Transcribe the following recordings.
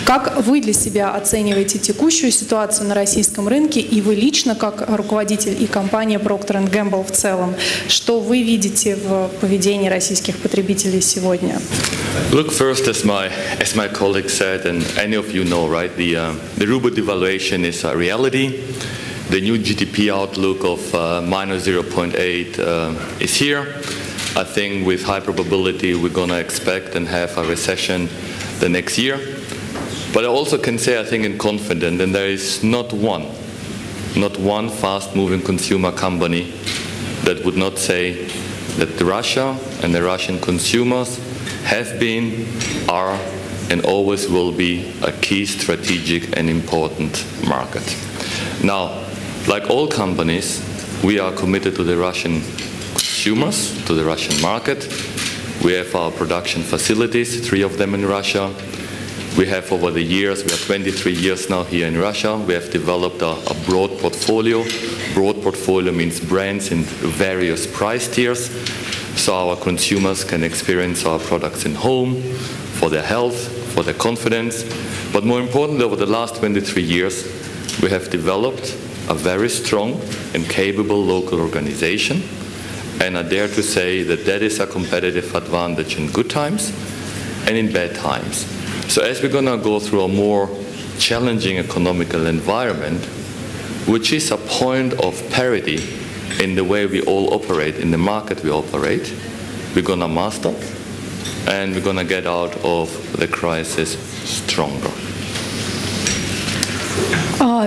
Как вы для себя оцениваете текущую ситуацию на российском рынке, и вы лично, как руководитель и компания Procter Gamble в целом, что вы видите в поведении российских потребителей сегодня? Look, first, as my colleague said, and any of you know, right, the ruble devaluation is a reality. The new GDP outlook of minus 0.8 is here. I think with high probability we're going to expect and have a recession the next year. But I also can say, I think, in confidence, and there is not one fast-moving consumer company that would not say that Russia and the Russian consumers have been, are, and always will be a key strategic and important market. Now, like all companies, we are committed to the Russian consumers, to the Russian market. We have our production facilities, 3 of them in Russia. We have over the years, we are 23 years now here in Russia, we have developed a broad portfolio. Broad portfolio means brands in various price tiers, so our consumers can experience our products in home, for their health, for their confidence. But more importantly, over the last 23 years, we have developed a very strong and capable local organization, and I dare to say that that is a competitive advantage in good times and in bad times. So as we're going to go through a more challenging economical environment, which is a point of parity in the way we all operate, in the market we operate, we're going to master, and we're going to get out of the crisis stronger.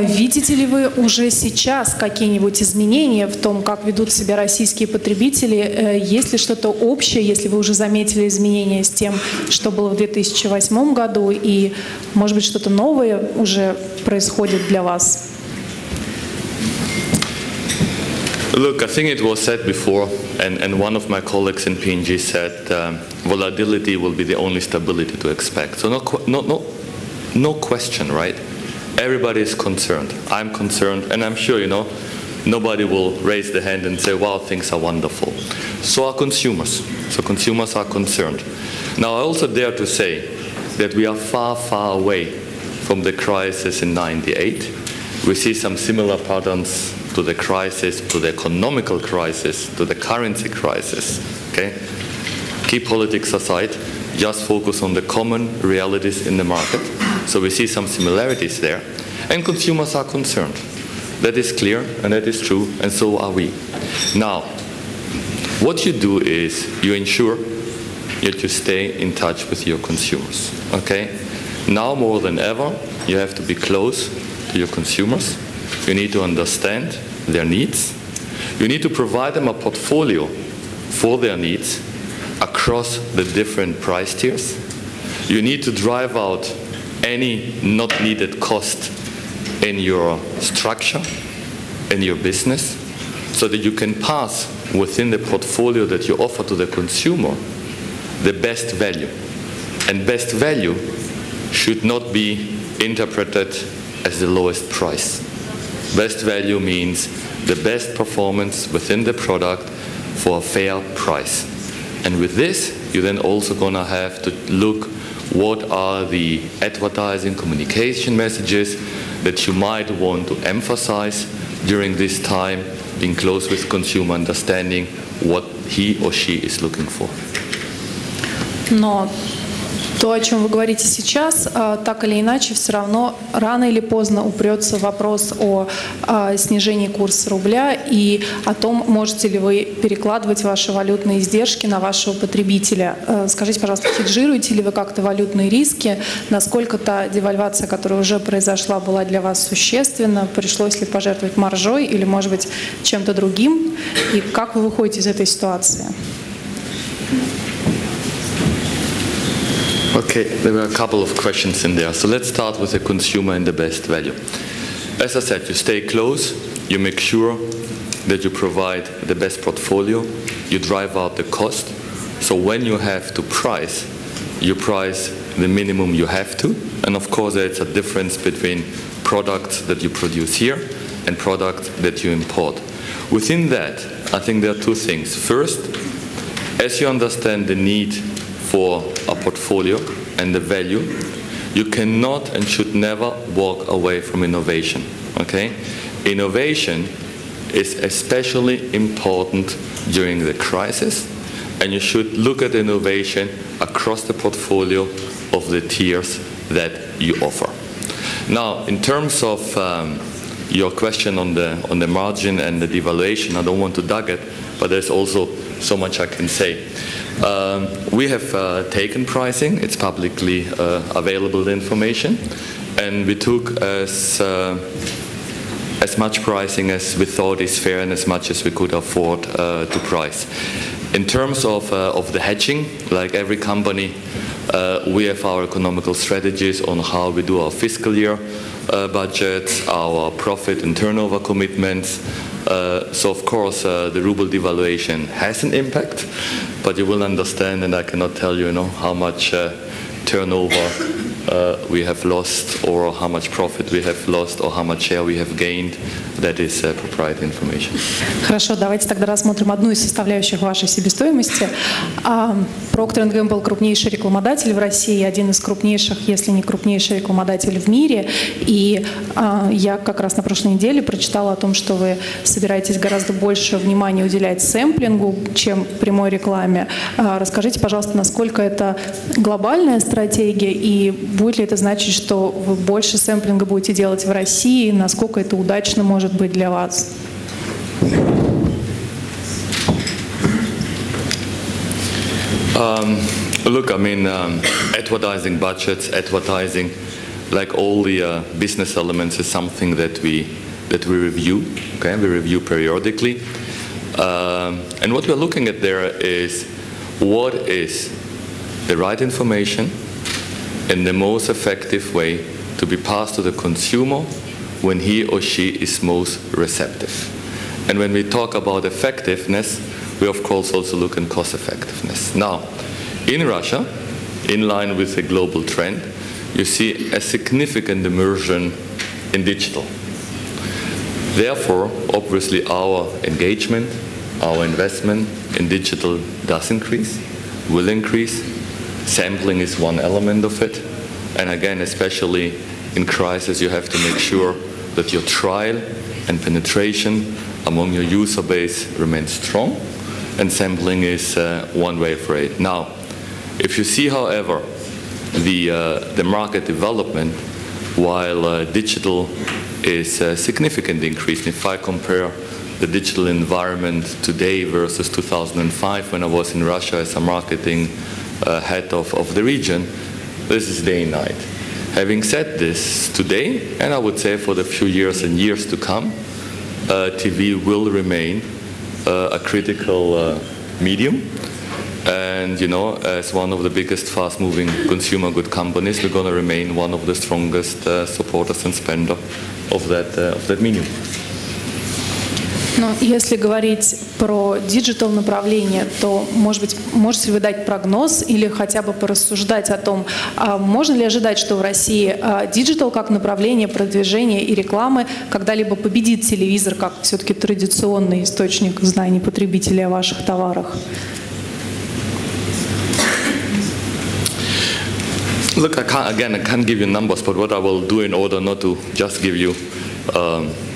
Видите ли вы уже сейчас какие-нибудь изменения в том, как ведут себя российские потребители? Есть ли что-то общее, если вы уже заметили изменения с тем, что было в 2008 году, и, может быть, что-то новое уже происходит для вас? Look, I think it was said before, and one of my colleagues in P&G said, volatility will be the only stability to expect. So no question, right? Everybody is concerned. I'm concerned, and I'm sure, nobody will raise the hand and say, wow, things are wonderful. So are consumers. So consumers are concerned. Now, I also dare to say that we are far, far away from the crisis in '98. We see some similar patterns to the crisis, to the economical crisis, to the currency crisis. Okay? Keep politics aside. Just focus on the common realities in the market. So we see some similarities there. And consumers are concerned. That is clear, and that is true, and so are we. Now, what you do is you ensure that you stay in touch with your consumers. Okay? Now more than ever, you have to be close to your consumers. You need to understand their needs. You need to provide them a portfolio for their needs across the different price tiers. You need to drive out any not needed cost in your structure, in your business, so that you can pass within the portfolio that you offer to the consumer the best value. And best value should not be interpreted as the lowest price. Best value means the best performance within the product for a fair price. And with this, you're then also going to have to look what are the advertising communication messages that you might want to emphasize during this time, being close with consumer, understanding what he or she is looking for. Но то, о чем вы говорите сейчас, так или иначе, все равно рано или поздно упрется вопрос о снижении курса рубля и о том, можете ли вы перекладывать ваши валютные издержки на вашего потребителя. Скажите, пожалуйста, хеджируете ли вы как-то валютные риски? Насколько та девальвация, которая уже произошла, была для вас существенна? Пришлось ли пожертвовать маржой или, может быть, чем-то другим? И как вы выходите из этой ситуации? Okay, there were a couple of questions in there. So let's start with the consumer and the best value. As I said, you stay close, you make sure that you provide the best portfolio, you drive out the cost. So when you have to price, you price the minimum you have to. And of course, there's a difference between products that you produce here and products that you import. Within that, I think there are two things. First, as you understand the need for a portfolio and the value, you cannot and should never walk away from innovation. Okay? Innovation is especially important during the crisis, and you should look at innovation across the portfolio of the tiers that you offer. Now, in terms of your question on the margin and the devaluation, I don't want to dug it, but there's also so much I can say. We have taken pricing. It's publicly available information, and we took as much pricing as we thought is fair and as much as we could afford to price. In terms of the hedging, like every company, we have our economical strategies on how we do our fiscal year budgets, our profit and turnover commitments. So of course the ruble devaluation has an impact, but you will understand, and I cannot tell you, how much turnover we have lost, or how much profit we have lost, or how much share we have gained. That is proprietary information. Хорошо, давайте тогда рассмотрим одну из составляющих вашей себестоимости. Procter Gamble — крупнейший рекламодатель в России, один из крупнейших, если не крупнейший рекламодатель в мире. И я как раз на прошлой неделе прочитала о том, что вы собираетесь гораздо больше внимания уделять сэмплингу, чем прямой рекламе. Расскажите, пожалуйста, насколько это глобальная стратегия, и будет ли это значить, что вы больше сэмплинга будете делать в России, насколько это удачно может быть для вас? Look, I mean, advertising budgets, advertising, like all the business elements, is something that we review. Okay, we review periodically, and what we're looking at there is what is the right information in the most effective way to be passed to the consumer when he or she is most receptive. And when we talk about effectiveness, we of course also look at cost effectiveness. Now, in Russia, in line with the global trend, you see a significant immersion in digital. Therefore, obviously our engagement, our investment in digital does increase, will increase. Sampling is one element of it. And again, especially in crisis, you have to make sure that your trial and penetration among your user base remains strong, and sampling is one way for it. Now, if you see, however, the market development, while digital is significantly increased, if I compare the digital environment today versus 2005, when I was in Russia as a marketing head of the region, this is day and night. Having said this, today, and I would say for the few years and years to come, TV will remain a critical medium. And as one of the biggest fast-moving consumer good companies, we're going to remain one of the strongest supporters and spender of that medium. Но если говорить про диджитал направление, то, может быть, можете ли вы дать прогноз или хотя бы порассуждать о том, можно ли ожидать, что в России диджитал как направление продвижения и рекламы когда-либо победит телевизор как все-таки традиционный источник знаний потребителей о ваших товарах? Look, I can't give you numbers, but what I will do in order not to just give you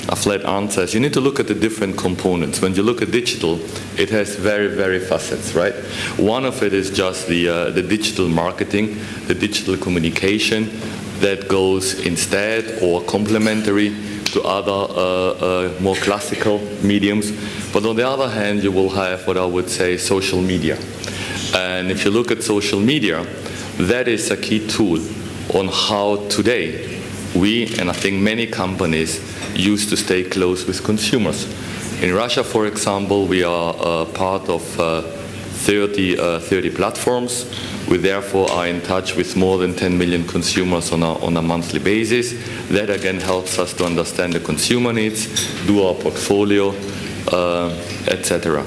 a flat answer is you need to look at the different components. When you look at digital, it has very, very facets, right? One of it is just the digital marketing, the digital communication that goes instead or complementary to other more classical mediums. But on the other hand, you will have what I would say social media. And if you look at social media, that is a key tool on how today we, and I think many companies, used to stay close with consumers. In Russia, for example, we are part of 30 platforms. We therefore are in touch with more than 10 million consumers on a monthly basis. That again helps us to understand the consumer needs, do our portfolio, etc.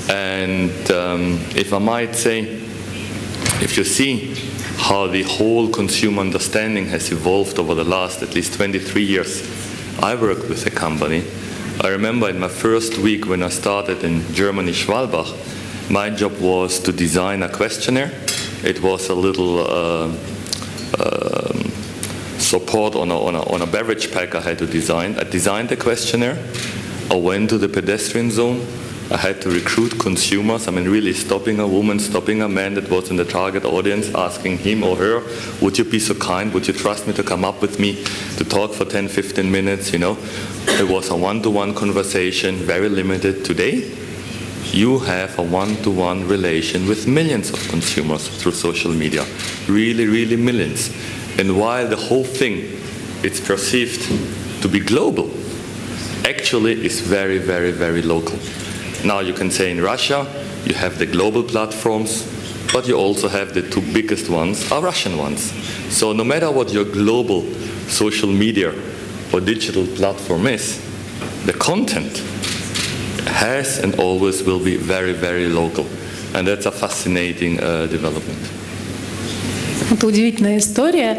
And if I might say, if you see how the whole consumer understanding has evolved over the last at least 23 years I worked with a company. I remember in my first week when I started in Germany, Schwalbach, my job was to design a questionnaire. It was a little support on a beverage pack I had to design. I designed the questionnaire. I went to the pedestrian zone. I had to recruit consumers. I mean, really stopping a woman, stopping a man that was in the target audience, asking him or her, would you be so kind, would you trust me to come up with me to talk for 10, 15 minutes, you know? It was a one-to-one conversation, very limited. Today, you have a one-to-one relation with millions of consumers through social media. Really, really millions. And while the whole thing is perceived to be global, actually it's very, very, very local. Now you can say in Russia, you have the global platforms, but you also have the two biggest ones are Russian ones. So no matter what your global social media or digital platform is, the content has and always will be very, very local. And that's a fascinating development. Это удивительная история.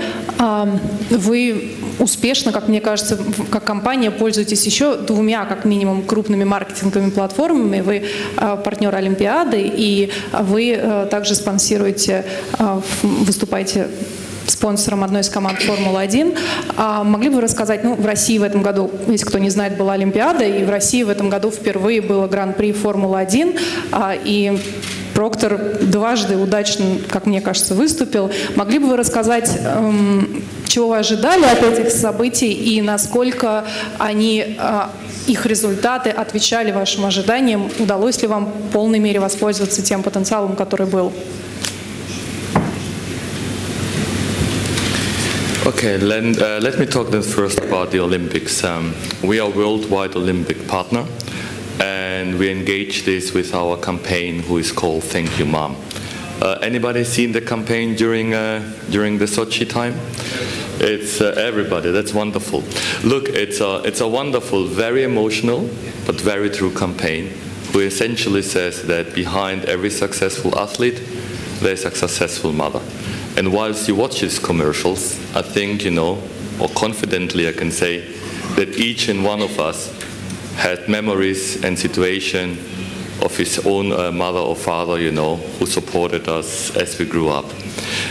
Вы успешно, как мне кажется, как компания пользуетесь еще двумя, как минимум, крупными маркетинговыми платформами. Вы партнер Олимпиады, и вы также спонсируете, выступаете спонсором одной из команд Формулы-1. Могли бы вы рассказать, ну, в России в этом году, если кто не знает, была Олимпиада, и в России в этом году впервые было Гран-при Формулы-1, и Проктер дважды удачно, как мне кажется, выступил. Могли бы вы рассказать, чего вы ожидали от этих событий и насколько они, их результаты отвечали вашим ожиданиям? Удалось ли вам в полной мере воспользоваться тем потенциалом, который был? Okay, let me talk then first about the Olympics. We are a worldwide Olympic partner, and we engage this with our campaign, who is called Thank You Mom. Anybody seen the campaign during the Sochi time? It's everybody. That's wonderful. Look, it's a wonderful, very emotional, but very true campaign, who essentially says that behind every successful athlete, there's a successful mother. And whilst you watch these commercials, I think, you know, or confidently I can say, that each and one of us had memories and situation of his own mother or father, you know, who supported us as we grew up.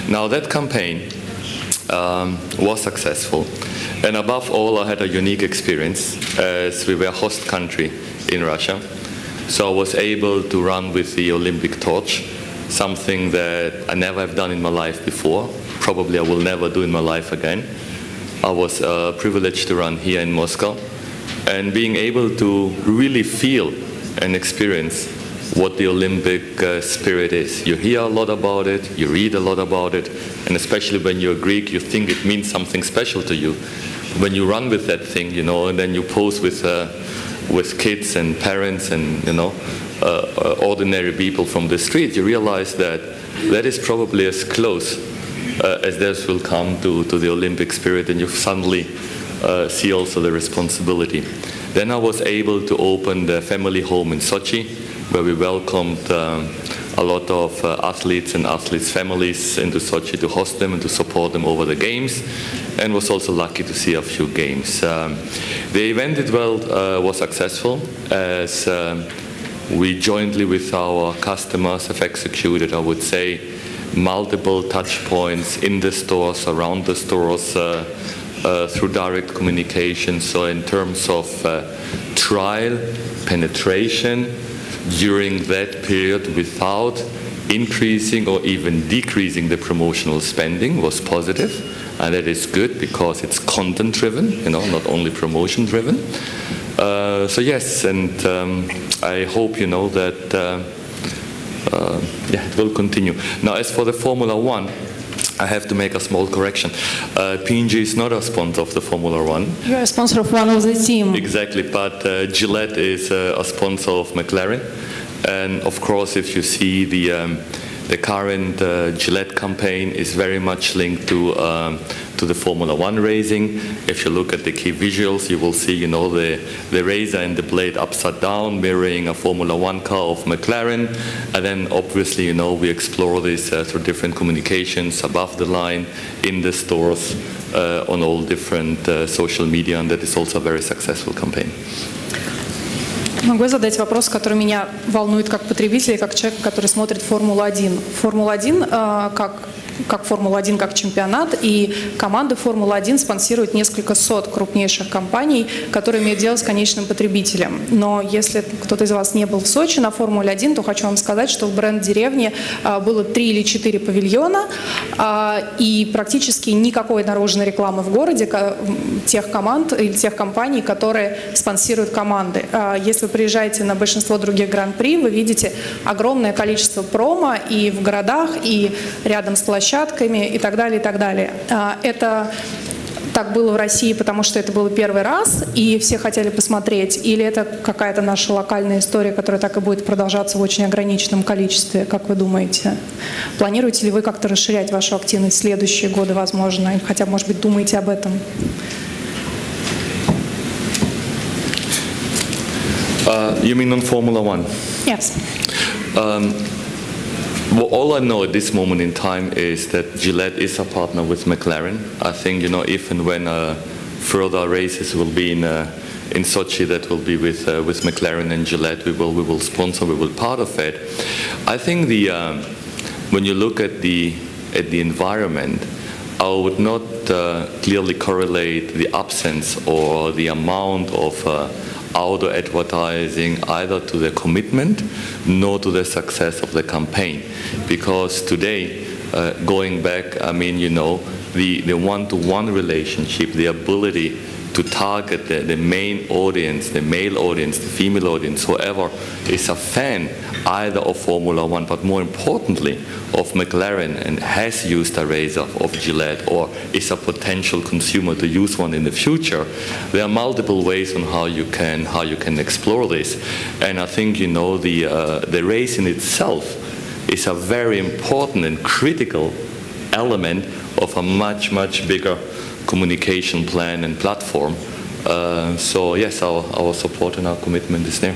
Now that campaign was successful. And above all, I had a unique experience as we were host country in Russia. So I was able to run with the Olympic torch, something that I never have done in my life before. Probably I will never do in my life again. I was privileged to run here in Moscow, and being able to really feel and experience what the Olympic spirit is. You hear a lot about it, you read a lot about it, and especially when you're Greek, you think it means something special to you. When you run with that thing, you know, and then you pose with kids and parents and, you know, ordinary people from the street, you realize that that is probably as close as this will come to the Olympic spirit, and you suddenly see also the responsibility. Then I was able to open the family home in Sochi, where we welcomed a lot of athletes and athletes' families into Sochi to host them and to support them over the games, and was also lucky to see a few games. The event was successful, as we jointly with our customers have executed, I would say, multiple touch points in the stores, around the stores, through direct communication. So in terms of trial, penetration, during that period without increasing or even decreasing the promotional spending was positive. And that is good because it's content driven, you know, not only promotion driven. So yes, and I hope you know that it will continue. Now, as for the Formula 1, I have to make a small correction. P&G is not a sponsor of the Formula 1. You're a sponsor of one of the team. Exactly, but Gillette is a sponsor of McLaren. And of course, if you see the current Gillette campaign is very much linked to the Formula 1 racing. If you look at the key visuals, you will see, you know, the razor and the blade upside down, mirroring a Formula 1 car of McLaren. And then obviously, you know, we explore this through different communications above the line, in the stores, on all different social media, and that is also a very successful campaign. Могу задать вопрос, который меня волнует как потребителя, как человек, который смотрит Формулу-1. Формула-1, как как Формула-1, как чемпионат, и команды Формулы-1 спонсируют несколько сот крупнейших компаний, которые имеют дело с конечным потребителем. Но если кто-то из вас не был в Сочи на Формуле-1, то хочу вам сказать, что в бренд-деревне было 3 или 4 павильона, и практически никакой наружной рекламы в городе тех команд или тех компаний, которые спонсируют команды. Если вы приезжаете на большинство других гран-при, вы видите огромное количество промо и в городах, и рядом с площадками, и так далее, и так далее. Это так было в России, потому что это было первый раз, и все хотели посмотреть, или это какая-то наша локальная история, которая так и будет продолжаться в очень ограниченном количестве, как вы думаете? Планируете ли вы как-то расширять вашу активность в следующие годы, возможно, или хотя бы, может быть, думаете об этом? You mean on Formula One? Yes. Well, all I know at this moment in time is that Gillette is a partner with McLaren. I think, you know, if and when further races will be in Sochi, that will be with McLaren and Gillette. We will sponsor. We will part of it. I think when you look at the environment, I would not clearly correlate the absence or the amount of outdoor advertising either to the commitment nor to the success of the campaign, because today, going back, I mean, you know, the one-to-one relationship, the ability to target the main audience, the male audience, the female audience, whoever is a fan either of Formula One, but more importantly of McLaren and has used a razor of Gillette or is a potential consumer to use one in the future. There are multiple ways on how you can explore this, and I think, you know, the race in itself is a very important and critical element of a much bigger communication plan and platform. So yes, our support and our commitment is there.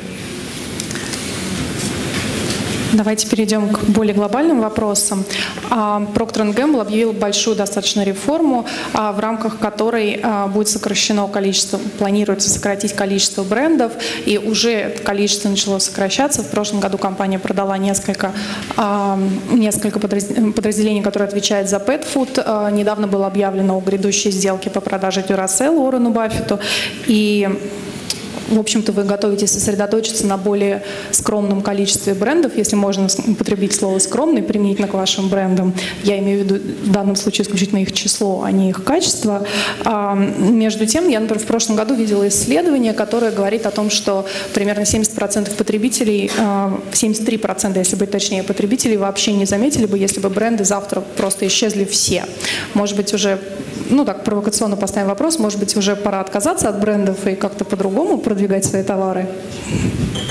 Давайте перейдем к более глобальным вопросам. Procter Gamble объявил большую достаточно реформу, в рамках которой будет сокращено количество, планируется сократить количество брендов, и уже это количество начало сокращаться. В прошлом году компания продала несколько подразделений, которые отвечают за pet food. Недавно было объявлено о грядущей сделке по продаже Duracell Уоррену Баффету, и в общем-то, вы готовитесь сосредоточиться на более скромном количестве брендов, если можно употребить слово «скромный» применительно к вашим брендам. Я имею в виду в данном случае исключительно их число, а не их качество. Между тем, я, например, в прошлом году видела исследование, которое говорит о том, что примерно 70% потребителей, 73%, если быть точнее, потребителей вообще не заметили бы, если бы бренды завтра просто исчезли все. Может быть, уже, ну так, провокационно поставим вопрос, может быть, уже пора отказаться от брендов и как-то по-другому продвигать свои товары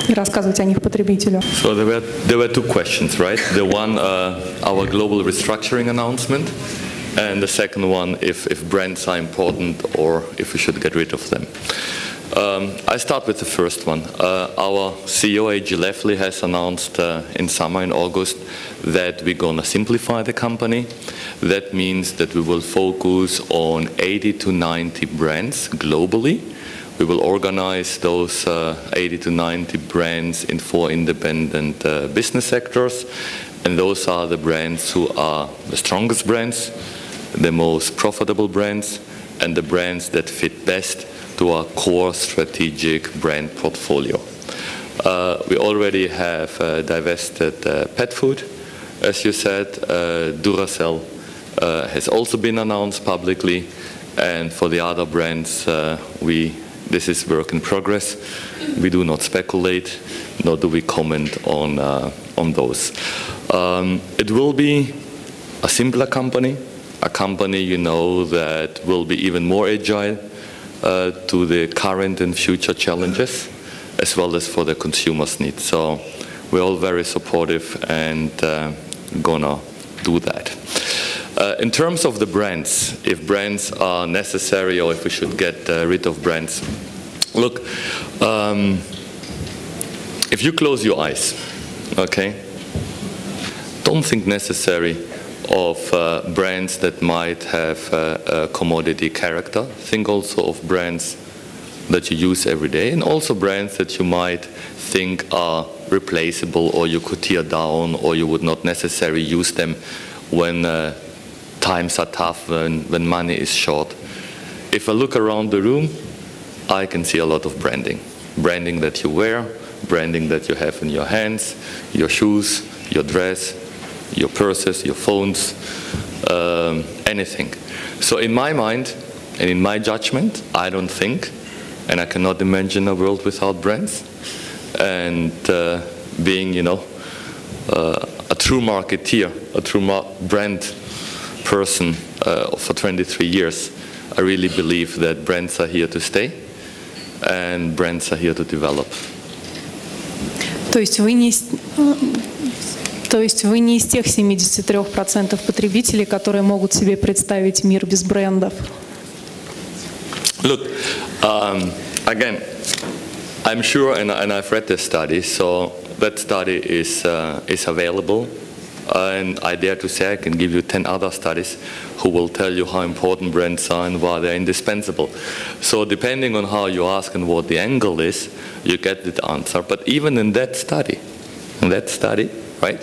и рассказывать о них потребителю. So there were two questions, right? The one, our global restructuring announcement, and the second one, if brands are important or if we should get rid of them. I start with the first one. Our CEO, A.G. Leffley, has announced in summer, in August, that we're going to simplify the company. That means that we will focus on 80 to 90 brands globally. We will organize those 80 to 90 brands in 4 independent business sectors, and those are the brands who are the strongest brands, the most profitable brands, and the brands that fit best to our core strategic brand portfolio. We already have divested pet food, as you said. Duracell has also been announced publicly, and for the other brands, this is work in progress. We do not speculate, nor do we comment on those. It will be a simpler company, a company, you know, that will be even more agile to the current and future challenges, as well as for the consumers' needs. So we're all very supportive and gonna do that. In terms of the brands, if brands are necessary or if we should get rid of brands, look, if you close your eyes, okay, don't think necessary of brands that might have a commodity character. Think also of brands that you use every day, and also brands that you might think are replaceable or you could tear down or you would not necessarily use them when times are tough, when money is short. If I look around the room, I can see a lot of branding. Branding that you wear, branding that you have in your hands, your shoes, your dress, your purses, your phones, anything. So in my mind and in my judgment, I don't think, and I cannot imagine a world without brands. And being, you know, a true marketeer, a true brand person for 23 years, I really believe that brands are here to stay and brands are here to develop. То есть вы не из тех 73% потребителей, которые могут себе представить мир без брендов? Look, again, I'm sure, and I've read this study, so that study is available, and I dare to say I can give you 10 other studies who will tell you how important brands are and why they're indispensable. So depending on how you ask and what the angle is, you get the answer. But even in that study, right,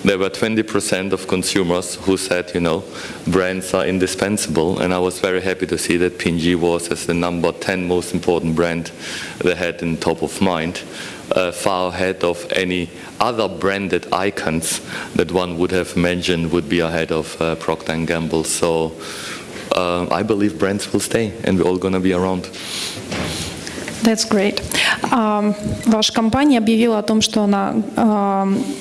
there were 20% of consumers who said, you know, brands are indispensable, and I was very happy to see that P&G was as the number 10 most important brand they had in top of mind, far ahead of any other branded icons that one would have mentioned would be ahead of Procter Gamble. So I believe brands will stay, and we're all going to be around. That's great. Ваша компания объявила о том, что она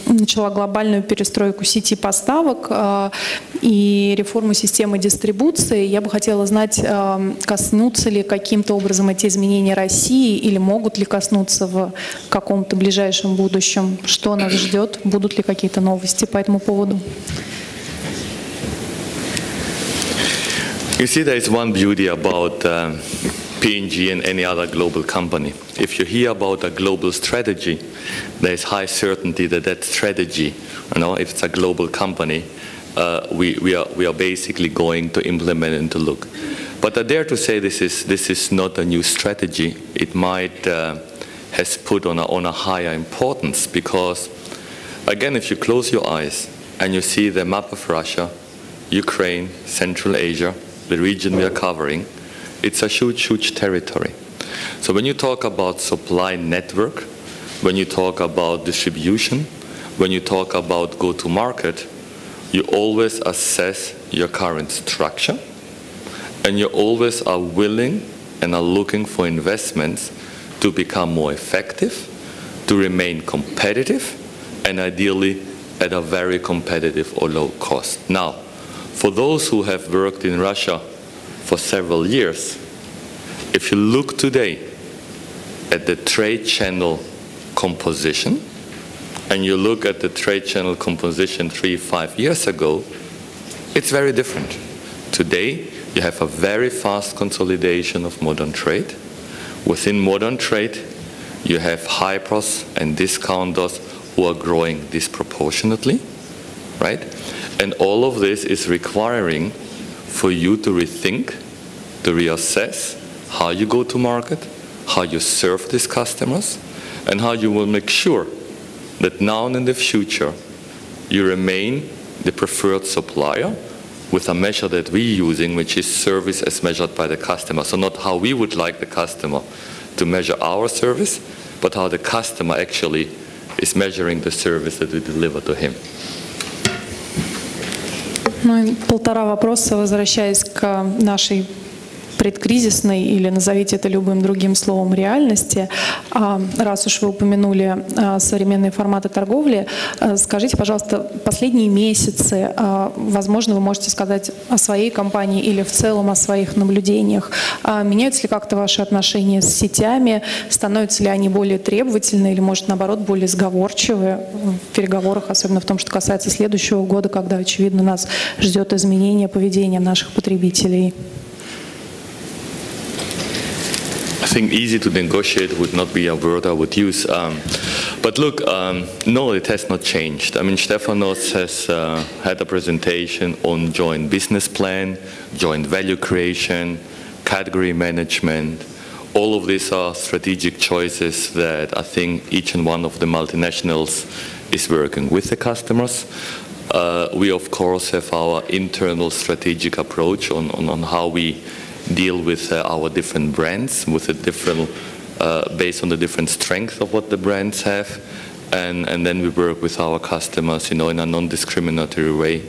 начала глобальную перестройку сети поставок и реформу системы дистрибуции. Я бы хотела знать, коснутся ли каким-то образом эти изменения России или могут ли коснуться в каком-то ближайшем будущем? Что нас ждет? Будут ли какие-то новости по этому поводу? You see, there is one beauty about P&G and any other global company. If you hear about a global strategy, there is high certainty that that strategy, you know, if it's a global company, we are basically going to implement and to look. But I dare to say this is not a new strategy. It might has put on a higher importance because, again, if you close your eyes and you see the map of Russia, Ukraine, Central Asia, the region we are covering, it's a huge, huge territory. So when you talk about supply network, when you talk about distribution, when you talk about go-to-market, you always assess your current structure, and you always are willing and are looking for investments to become more effective, to remain competitive, and ideally at a very competitive or low cost. Now, for those who have worked in Russia for several years, if you look today at the trade channel composition, and you look at the trade channel composition 3-5 years ago, it's very different. Today, you have a very fast consolidation of modern trade. Within modern trade, you have hypers and discounters who are growing disproportionately, right? And all of this is requiring for you to rethink, to reassess how you go to market, how you serve these customers, and how you will make sure that now and in the future you remain the preferred supplier with a measure that we're using, which is service as measured by the customer. So not how we would like the customer to measure our service, but how the customer actually is measuring the service that we deliver to him. Ну и полтора вопроса, возвращаясь к нашей предкризисной, или назовите это любым другим словом, реальности. Раз уж вы упомянули современные форматы торговли, скажите, пожалуйста, последние месяцы, возможно, вы можете сказать о своей компании или в целом о своих наблюдениях. Меняются ли как-то ваши отношения с сетями? Становятся ли они более требовательны или, может, наоборот, более сговорчивы в переговорах, особенно в том, что касается следующего года, когда, очевидно, нас ждет изменение поведения наших потребителей? I think easy to negotiate would not be a word I would use. But look, no, it has not changed. I mean, Stefanos has had a presentation on joint business plan, joint value creation, category management. All of these are strategic choices that I think each and one of the multinationals is working with the customers. We of course have our internal strategic approach on how we deal with our different brands, with the different, based on the different strength of what the brands have, and then we work with our customers, in a non-discriminatory way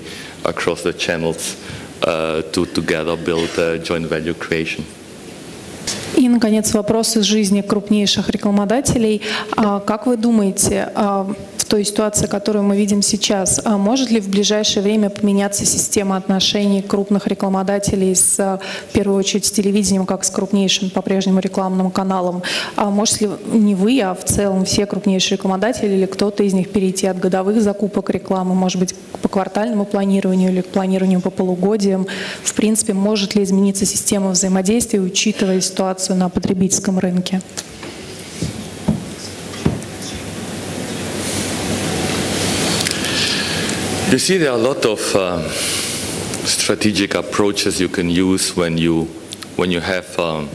across the channels to together build joint value creation. И, наконец, вопрос из жизни крупнейших рекламодателей. Как вы думаете, в той ситуации, которую мы видим сейчас, может ли в ближайшее время поменяться система отношений крупных рекламодателей в первую очередь с телевидением, как с крупнейшим по-прежнему рекламным каналом? Может ли не вы, а в целом все крупнейшие рекламодатели или кто-то из них перейти от годовых закупок рекламы, может быть, по квартальному планированию или к планированию по полугодиям? В принципе, может ли измениться система взаимодействия, учитывая ситуацию на потребительском рынке? You see, there are a lot of strategic approaches you can use when you have,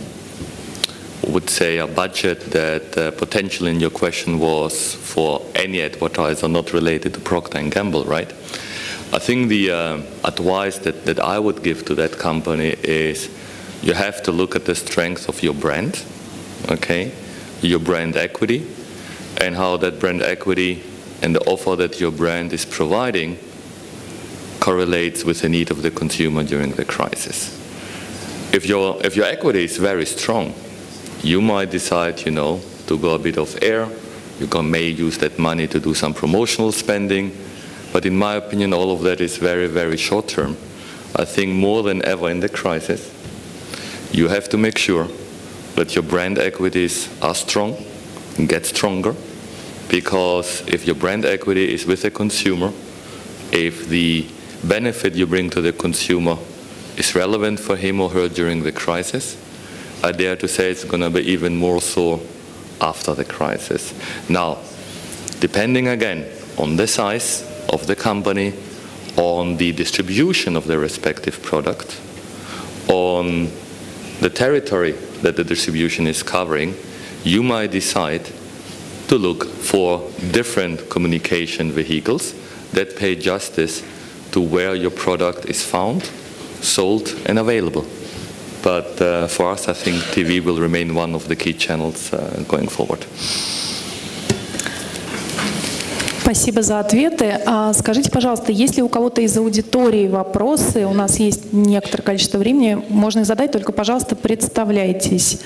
would say, a budget that potentially in your question was for any advertiser not related to Procter Gamble, right? I think the advice that I would give to that company is you have to look at the strength of your brand, okay, your brand equity, and how that brand equity and the offer that your brand is providing correlates with the need of the consumer during the crisis. If your equity is very strong, you might decide, to go a bit off air. You may use that money to do some promotional spending. But in my opinion, all of that is very, very short term. I think more than ever in the crisis, you have to make sure that your brand equities are strong and get stronger. Because if your brand equity is with the consumer, if the benefit you bring to the consumer is relevant for him or her during the crisis, I dare to say it's going to be even more so after the crisis. Now, depending again on the size of the company, on the distribution of the respective product, on the territory that the distribution is covering, you might decide to look for different communication vehicles that pay justice to where your product is found, sold, and available. But for us, I think TV will remain one of the key channels going forward. Спасибо за ответы. Скажите, пожалуйста, есть ли у кого-то из аудитории вопросы? У нас есть некоторое количество времени. Можно их задать, только, пожалуйста, представляйтесь.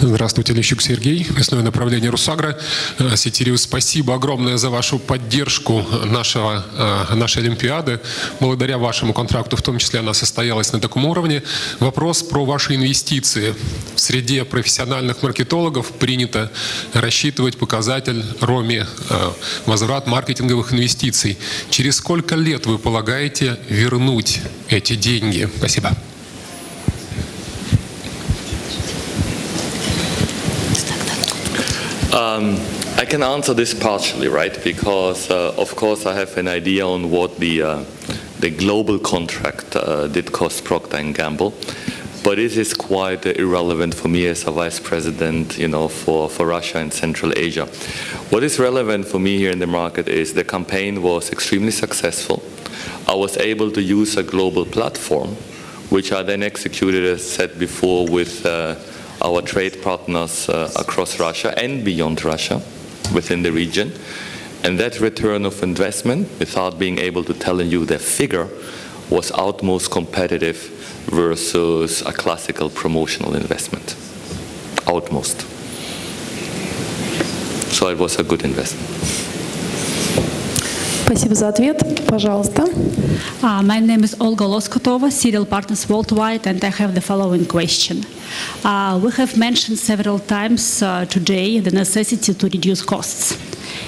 Здравствуйте, Лещук Сергей, мясное направление Русагра. Сотириос, спасибо огромное за вашу поддержку нашей Олимпиады. Благодаря вашему контракту, в том числе, она состоялась на таком уровне. Вопрос про ваши инвестиции. В среде профессиональных маркетологов принято рассчитывать показатель РОМИ, возврат маркетинговых инвестиций. Через сколько лет вы полагаете вернуть эти деньги? Спасибо. I can answer this partially, right? Because, of course, I have an idea on what the global contract did cost Procter Gamble. But it is quite irrelevant for me as a vice president, for Russia and Central Asia. What is relevant for me here in the market is the campaign was extremely successful. I was able to use a global platform, which I then executed, as said before, with our trade partners across Russia and beyond Russia, within the region. And that return of investment, without being able to tell you the figure, was utmost competitive versus a classical promotional investment. Utmost. So it was a good investment. Спасибо за ответ. Пожалуйста. My name is Olga Loskotova, Serial Partners Worldwide, and I have the following question. We have mentioned several times today the necessity to reduce costs.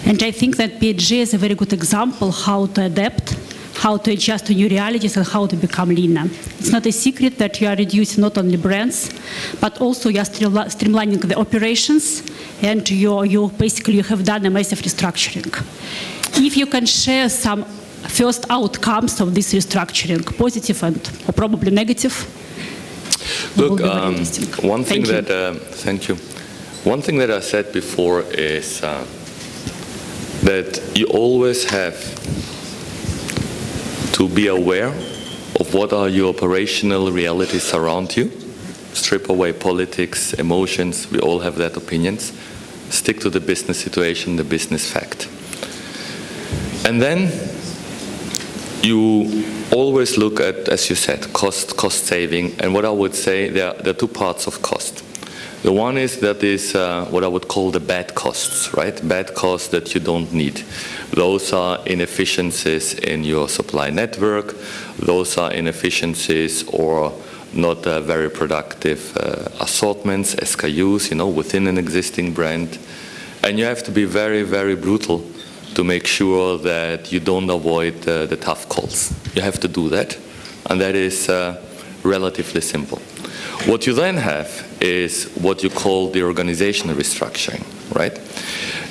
And I think that P&G is a very good example how to adapt, how to adjust to new realities, and how to become leaner. It's not a secret that you are reducing not only brands, but also you are streamlining the operations, and you basically have done a massive restructuring. If you can share some first outcomes of this restructuring, positive and or probably negative. Look, one thing that thank you. One thing that I said before is that you always have to be aware of what are your operational realities around you. Strip away politics, emotions, we all have that opinions. Stick to the business situation, the business fact. And then you always look at, as you said, cost saving. And what I would say, there are two parts of cost. The one is that is what I would call the bad costs, right? Bad costs that you don't need. Those are inefficiencies in your supply network. Those are inefficiencies or not very productive assortments, SKUs, within an existing brand. And you have to be very, very brutal to make sure that you don't avoid the tough calls. You have to do that, and that is relatively simple. What you then have is what you call the organizational restructuring, right?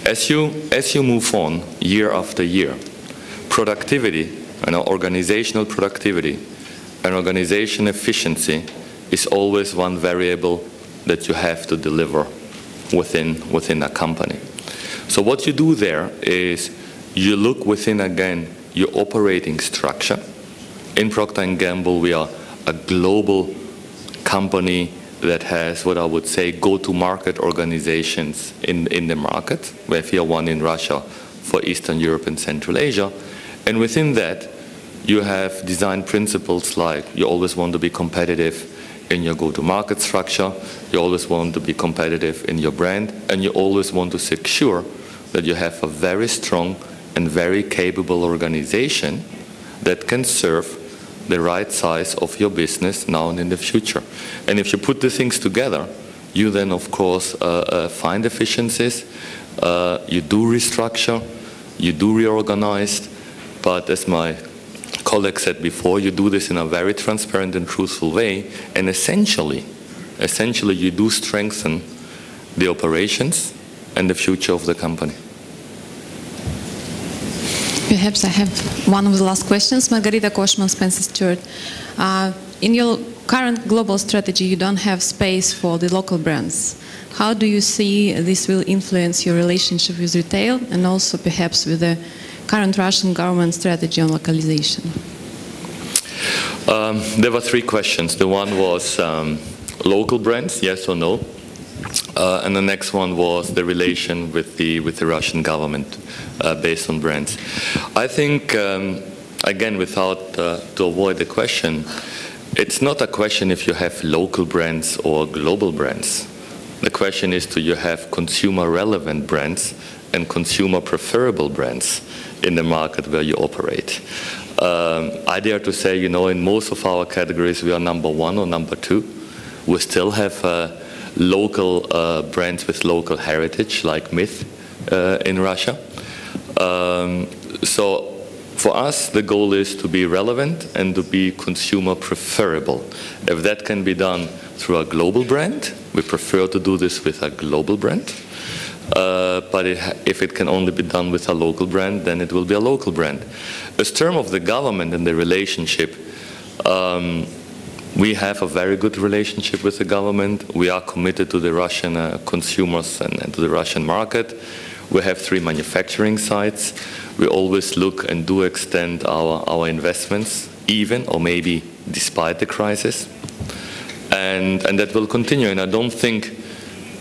As you move on year after year, productivity, organizational productivity, and organization efficiency is always one variable that you have to deliver within a company. So what you do there is you look within, again, your operating structure. In Procter & Gamble, we are a global company that has what I would say go-to-market organizations in the market. We have here one in Russia for Eastern Europe and Central Asia. And within that, you have design principles like you always want to be competitive in your go-to-market structure, you always want to be competitive in your brand, and you always want to secure that you have a very strong and very capable organization that can serve the right size of your business now and in the future. And if you put the things together, you then of course find efficiencies, you do restructure, you do reorganize, but as my colleague said before, you do this in a very transparent and truthful way, and essentially you do strengthen the operations and the future of the company. Perhaps I have one of the last questions. Margarita Koshman, Spencer Stewart. In your current global strategy, you don't have space for the local brands. How do you see this will influence your relationship with retail and also perhaps with the current Russian government strategy on localization? There were three questions. The one was local brands, yes or no? And the next one was the relation with the Russian government based on brands. I think, again, without to avoid the question, it's not a question if you have local brands or global brands. The question is, do you have consumer relevant brands and consumer preferable brands in the market where you operate? I dare to say, in most of our categories we are number one or number two. We still have local brands with local heritage, like Myth in Russia. So for us, the goal is to be relevant and to be consumer preferable. If that can be done through a global brand, we prefer to do this with a global brand. But if it can only be done with a local brand, then it will be a local brand. As term of the government and the relationship, we have a very good relationship with the government. We are committed to the Russian consumers and to the Russian market. We have 3 manufacturing sites. We always look and do extend our investments, even or maybe despite the crisis. And that will continue. And I don't think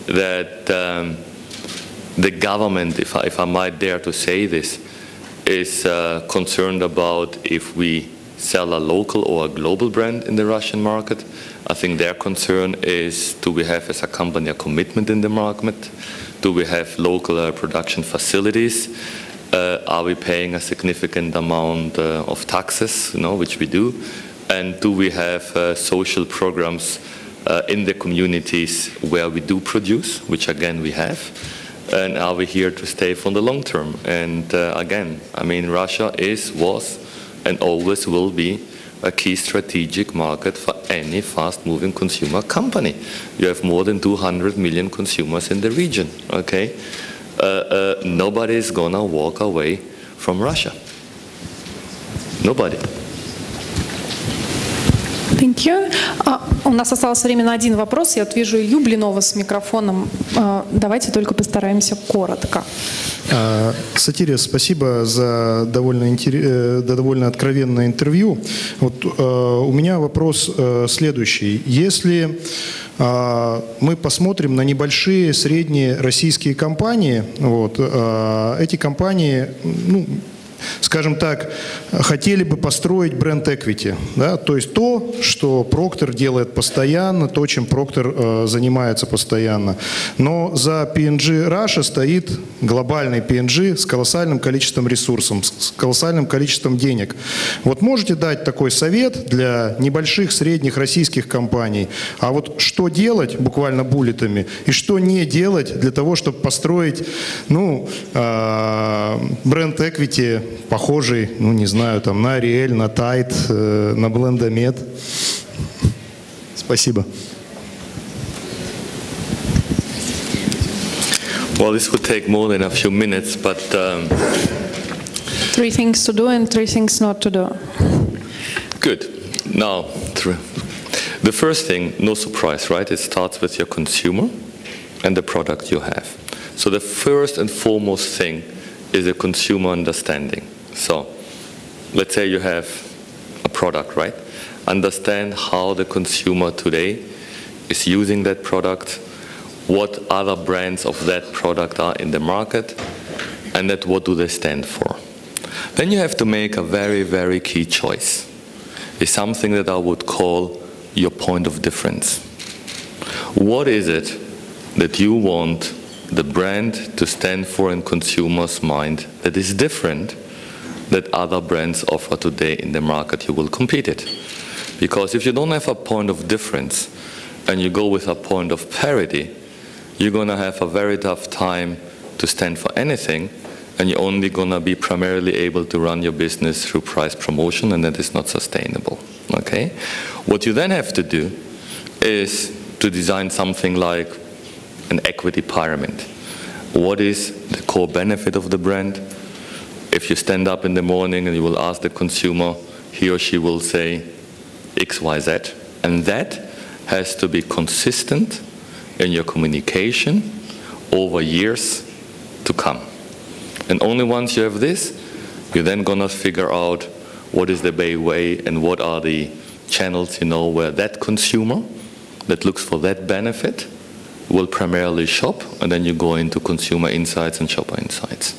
that the government, if I might dare to say this, is concerned about if we sell a local or a global brand in the Russian market. I think their concern is, do we have as a company a commitment in the market? Do we have local production facilities? Are we paying a significant amount of taxes, which we do? And do we have social programs in the communities where we do produce, which again we have? And are we here to stay for the long term? And again, I mean, Russia was, and always will be a key strategic market for any fast-moving consumer company. You have more than 200 million consumers in the region, okay? Nobody is gonna walk away from Russia. Nobody. Thank you. У нас осталось время на один вопрос. Я вот вижу Илью Блинова с микрофоном. Давайте только постараемся коротко. Сотириос, спасибо за довольно откровенное интервью. Вот, у меня вопрос следующий. Если мы посмотрим на небольшие, средние российские компании, вот, эти компании, ну, скажем так, хотели бы построить бренд equity, да? То есть то, что Проктер делает постоянно, то, чем Проктер занимается постоянно. Но за P&G Russia стоит глобальный P&G с колоссальным количеством ресурсов, с колоссальным количеством денег. Вот можете дать такой совет для небольших, средних российских компаний? А вот что делать, буквально буллетами, и что не делать для того, чтобы построить, ну, бренд equity, похожий, ну не знаю, там на Ариэль, на Тайд, на Блендомед. Спасибо. Well, this would take more than a few minutes, but 3 things to do and 3 things not to do. good. Now, the first thing, no surprise, right? It starts with your consumer and the product you have. So the first and foremost thing is a consumer understanding. So let's say you have a product, right? Understand how the consumer today is using that product, what other brands of that product are in the market, and that what do they stand for. Then you have to make a very, very key choice. It's something that I would call your point of difference. What is it that you want the brand to stand for in consumers' mind that is different that other brands offer today in the market you will compete it? Because if you don't have a point of difference and you go with a point of parity, you're going to have a very tough time to stand for anything, and you're only going to be primarily able to run your business through price promotion, and that is not sustainable. Okay? What you then have to do is to design something like an equity pyramid. What is the core benefit of the brand? If you stand up in the morning and you will ask the consumer, he or she will say X, Y, Z. And that has to be consistent in your communication over years to come. And only once you have this, you're then going to figure out what is the way and what are the channels, where that consumer that looks for that benefit will primarily shop, and then you go into consumer insights and shopper insights.